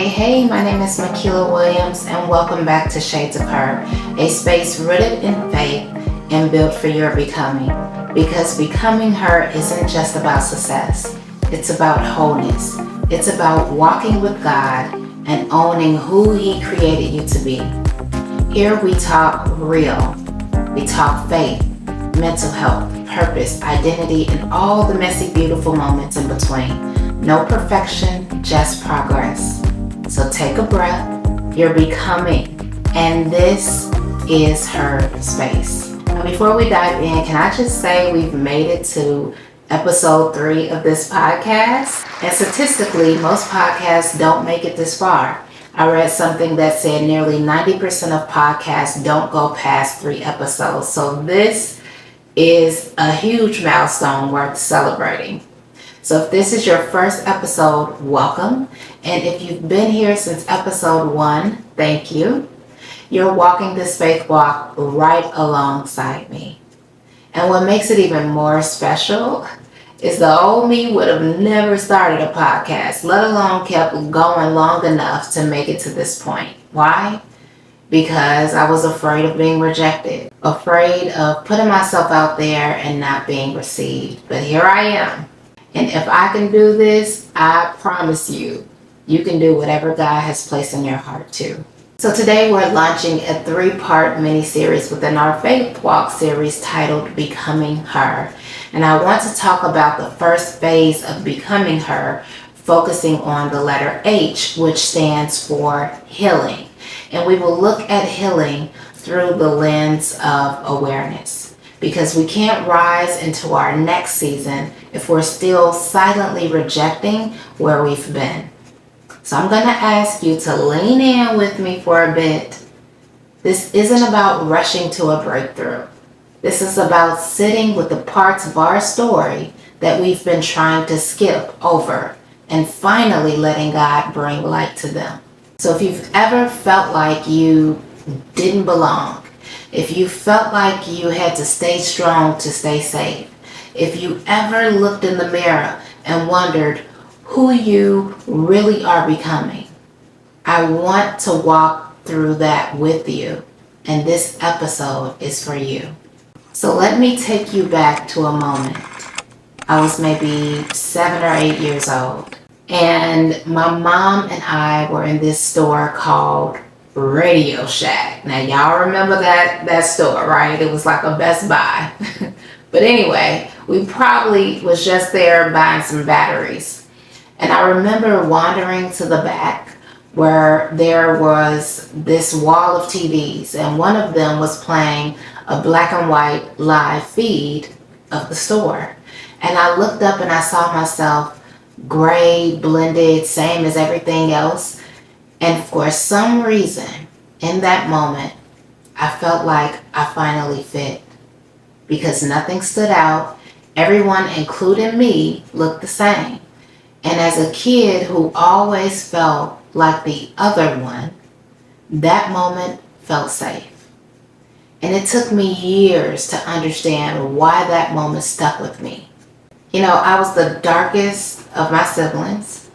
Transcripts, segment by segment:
Hey, my name is Makila Williams, and welcome back to Shades of Her, a space rooted in faith and built for your becoming. Because becoming her isn't just about success, it's about wholeness. It's about walking with God and owning who He created you to be. Here we talk real, we talk faith, mental health, purpose, identity, and all the messy, beautiful moments in between. No perfection, just progress. So take a breath, you're becoming, and this is her space. Now before we dive in, can I just say we've made it to episode 3 of this podcast? And statistically, most podcasts don't make it this far. I read something that said nearly 90% of podcasts don't go past 3 episodes. So this is a huge milestone worth celebrating. So if this is your first episode, welcome. And if you've been here since episode 1, thank you. You're walking this faith walk right alongside me. And what makes it even more special is the old me would have never started a podcast, let alone kept going long enough to make it to this point. Why? Because I was afraid of being rejected, afraid of putting myself out there and not being received. But here I am. And if I can do this, I promise you, you can do whatever God has placed in your heart too. So today we're launching a 3-part mini-series within our Faith Walk series titled Becoming Her. And I want to talk about the first phase of Becoming Her, focusing on the letter H, which stands for healing. And we will look at healing through the lens of awareness. Because we can't rise into our next season if we're still silently rejecting where we've been. So I'm going to ask you to lean in with me for a bit. This isn't about rushing to a breakthrough. This is about sitting with the parts of our story that we've been trying to skip over and finally letting God bring light to them. So if you've ever felt like you didn't belong, if you felt like you had to stay strong to stay safe, if you ever looked in the mirror and wondered who you really are becoming, I want to walk through that with you, and this episode is for you. So let me take you back to a moment. I was maybe 7 or 8 years old, and my mom and I were in this store called Radio Shack. Now y'all remember that store, right? It was like a Best Buy. But anyway, we probably was just there buying some batteries. And I remember wandering to the back where there was this wall of TVs, and one of them was playing a black and white live feed of the store. And I looked up and I saw myself gray, blended, same as everything else. And for some reason, in that moment, I felt like I finally fit. Because nothing stood out. Everyone, including me, looked the same. And as a kid who always felt like the other one, that moment felt safe. And it took me years to understand why that moment stuck with me. You know, I was the darkest of my siblings.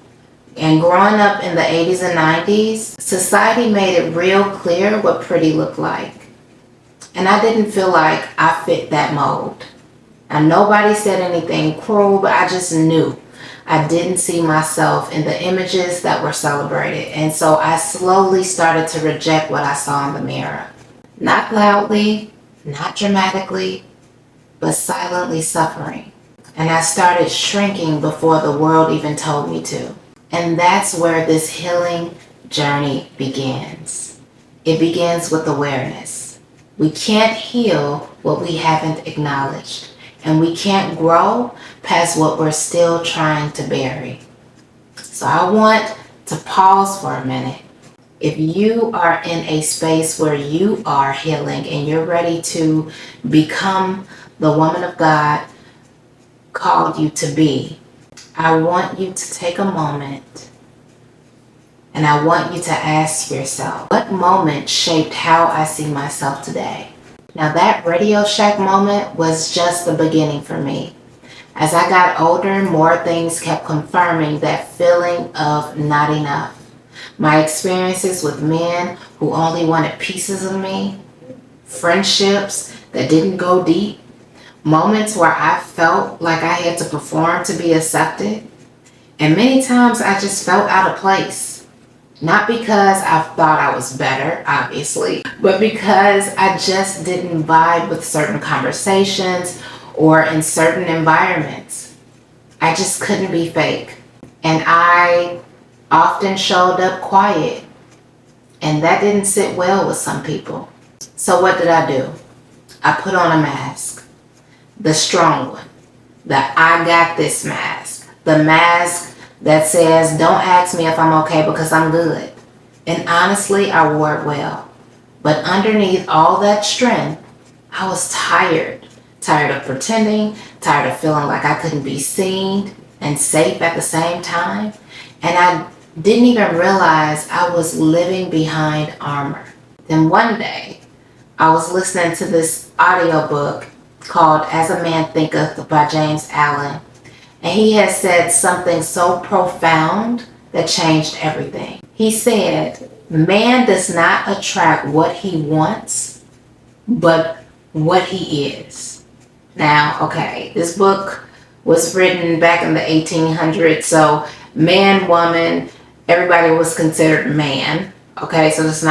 And growing up in the 80s and 90s, society made it real clear what pretty looked like. And I didn't feel like I fit that mold. And nobody said anything cruel, but I just knew I didn't see myself in the images that were celebrated. And so I slowly started to reject what I saw in the mirror. Not loudly, not dramatically, but silently suffering. And I started shrinking before the world even told me to. And that's where this healing journey begins. It begins with awareness. We can't heal what we haven't acknowledged. And we can't grow past what we're still trying to bury. So I want to pause for a minute. If you are in a space where you are healing and you're ready to become the woman of God called you to be, I want you to take a moment and I want you to ask yourself, what moment shaped how I see myself today? Now that Radio Shack moment was just the beginning for me. As I got older, more things kept confirming that feeling of not enough. My experiences with men who only wanted pieces of me, friendships that didn't go deep, moments where I felt like I had to perform to be accepted, and many times I just felt out of place. Not because I thought I was better, obviously, but because I just didn't vibe with certain conversations or in certain environments. I just couldn't be fake. And I often showed up quiet, and that didn't sit well with some people. So what did I do? I put on a mask, the strong one, the I got this mask, the mask that says don't ask me if I'm okay because I'm good. And honestly, I wore it well. But underneath all that strength, I was tired. Tired of pretending, tired of feeling like I couldn't be seen and safe at the same time. And I didn't even realize I was living behind armor. Then one day, I was listening to this audiobook called As a Man Thinketh by James Allen. And he had said something so profound that changed everything. He said, man does not attract what he wants, but what he is. Now, okay, this book was written back in the 1800s, so man, woman, everybody was considered man. Okay, so he's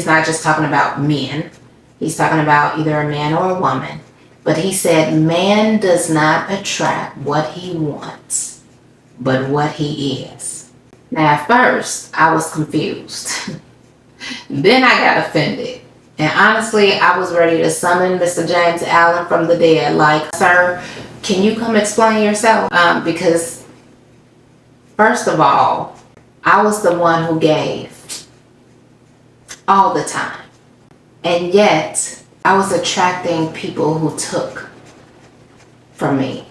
not just talking about men. He's talking about either a man or a woman. But he said, man does not attract what he wants, but what he is. Now, at first, I was confused. Then I got offended. And honestly, I was ready to summon Mr. James Allen from the dead. Like, sir, can you come explain yourself? Because, first of all, I was the one who gave all the time. And yet, I was attracting people who took from me.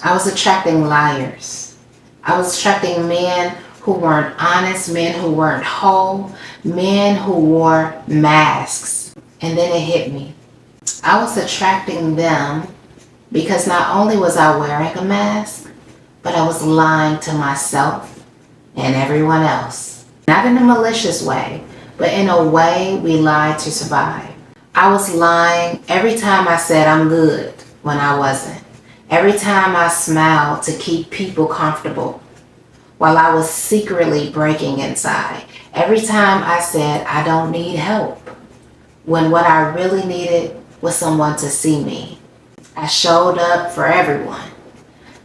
I was attracting liars. I was attracting men who weren't honest, men who weren't whole, men who wore masks. And then it hit me. I was attracting them because not only was I wearing a mask, but I was lying to myself and everyone else. Not in a malicious way, but in a way we lie to survive. I was lying every time I said I'm good when I wasn't. Every time I smiled to keep people comfortable while I was secretly breaking inside. Every time I said I don't need help when what I really needed was someone to see me. I showed up for everyone.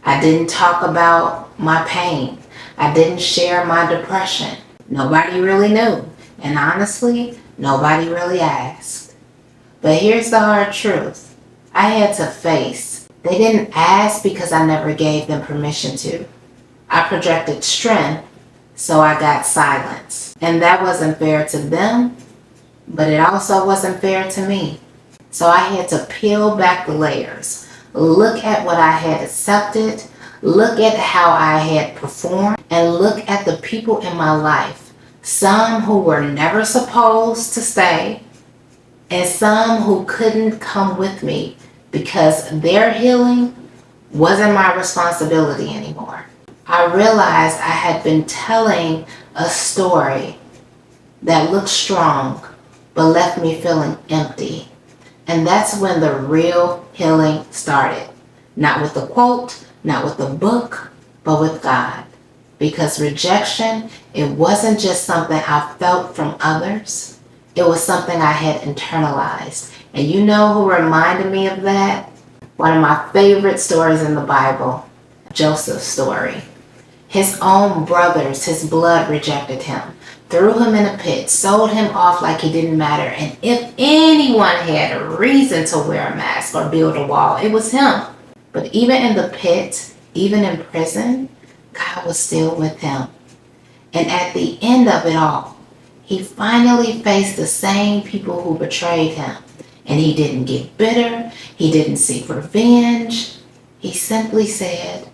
I didn't talk about my pain. I didn't share my depression. Nobody really knew. And honestly, nobody really asked. But here's the hard truth. I had to face. They didn't ask because I never gave them permission to. I projected strength, so I got silence. And that wasn't fair to them, but it also wasn't fair to me. So I had to peel back the layers, look at what I had accepted, look at how I had performed, and look at the people in my life. Some who were never supposed to stay, and some who couldn't come with me because their healing wasn't my responsibility anymore. I realized I had been telling a story that looked strong, but left me feeling empty. And that's when the real healing started. Not with the quote, not with the book, but with God. Because rejection, it wasn't just something I felt from others. It was something I had internalized. And you know who reminded me of that? One of my favorite stories in the Bible, Joseph's story. His own brothers, his blood rejected him, threw him in a pit, sold him off like he didn't matter. And if anyone had a reason to wear a mask or build a wall, it was him. But even in the pit, even in prison, God was still with him. And at the end of it all, he finally faced the same people who betrayed him. And he didn't get bitter. He didn't seek revenge. He simply said,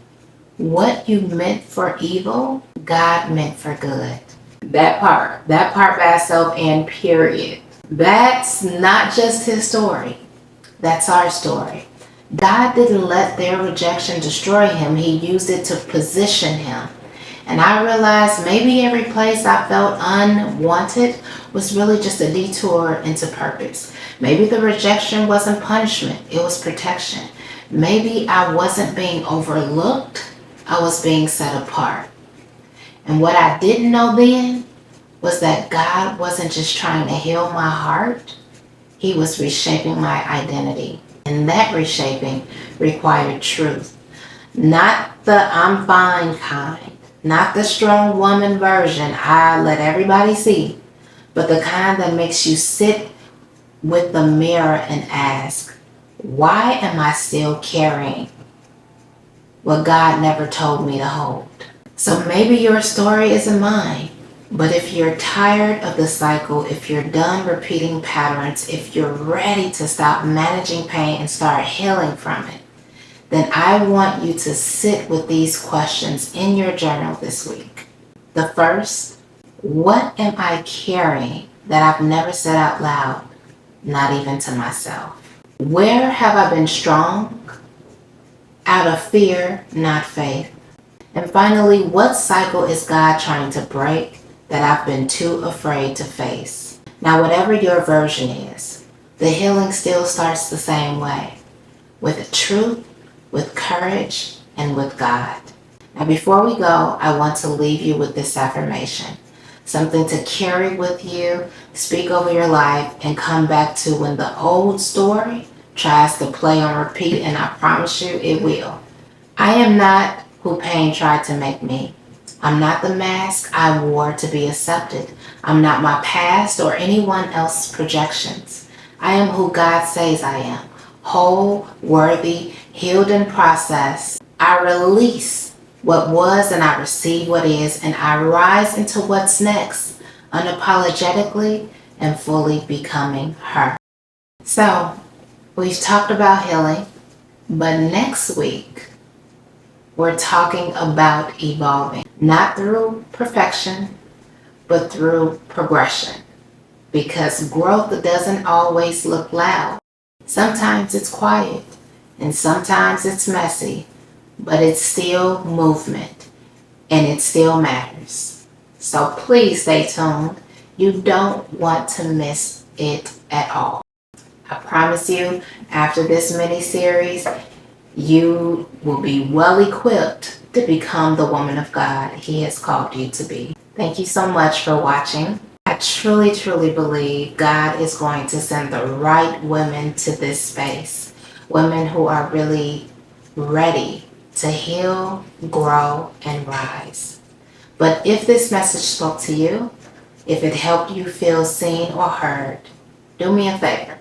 what you meant for evil, God meant for good. That part by itself, and period. That's not just his story. That's our story. God didn't let their rejection destroy him. He used it to position him. And I realized maybe every place I felt unwanted was really just a detour into purpose. Maybe the rejection wasn't punishment, it was protection. Maybe I wasn't being overlooked, I was being set apart. And what I didn't know then was that God wasn't just trying to heal my heart, He was reshaping my identity. And that reshaping required truth. Not the I'm fine kind, not the strong woman version I let everybody see, but the kind that makes you sit with the mirror and ask, why am I still carrying what God never told me to hold? So maybe your story isn't mine, but if you're tired of the cycle, if you're done repeating patterns, if you're ready to stop managing pain and start healing from it, then I want you to sit with these questions in your journal this week. The first, what am I carrying that I've never said out loud, not even to myself? Where have I been strong? Out of fear, not faith. And finally, what cycle is God trying to break that I've been too afraid to face? Now, whatever your version is, the healing still starts the same way, with truth, with courage, and with God. Now, before we go, I want to leave you with this affirmation, something to carry with you, speak over your life, and come back to when the old story tries to play on repeat, and I promise you it will. I am not who pain tried to make me. I'm not the mask I wore to be accepted. I'm not my past or anyone else's projections. I am who God says I am, whole, worthy, healed in process. I release what was and I receive what is, and I rise into what's next, unapologetically and fully becoming her. So, we've talked about healing, but next week, we're talking about evolving, not through perfection, but through progression. Because growth doesn't always look loud. Sometimes it's quiet, and sometimes it's messy, but it's still movement, and it still matters. So please stay tuned. You don't want to miss it at all. I promise you, after this mini-series, you will be well equipped to become the woman of God He has called you to be. Thank you so much for watching. I truly, truly believe God is going to send the right women to this space. Women who are really ready to heal, grow, and rise. But if this message spoke to you, if it helped you feel seen or heard, do me a favor.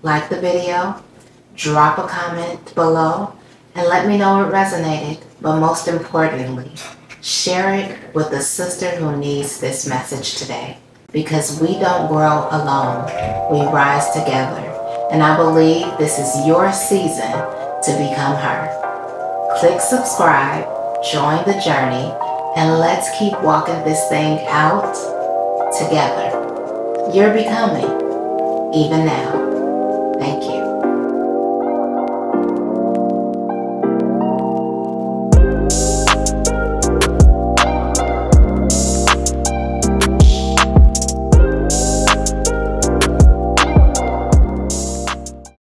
Like the video, drop a comment below, and let me know it resonated. But most importantly, share it with a sister who needs this message today. Because we don't grow alone, we rise together. And I believe this is your season to become her. Click subscribe, join the journey, and let's keep walking this thing out together. You're becoming, even now. Thank you.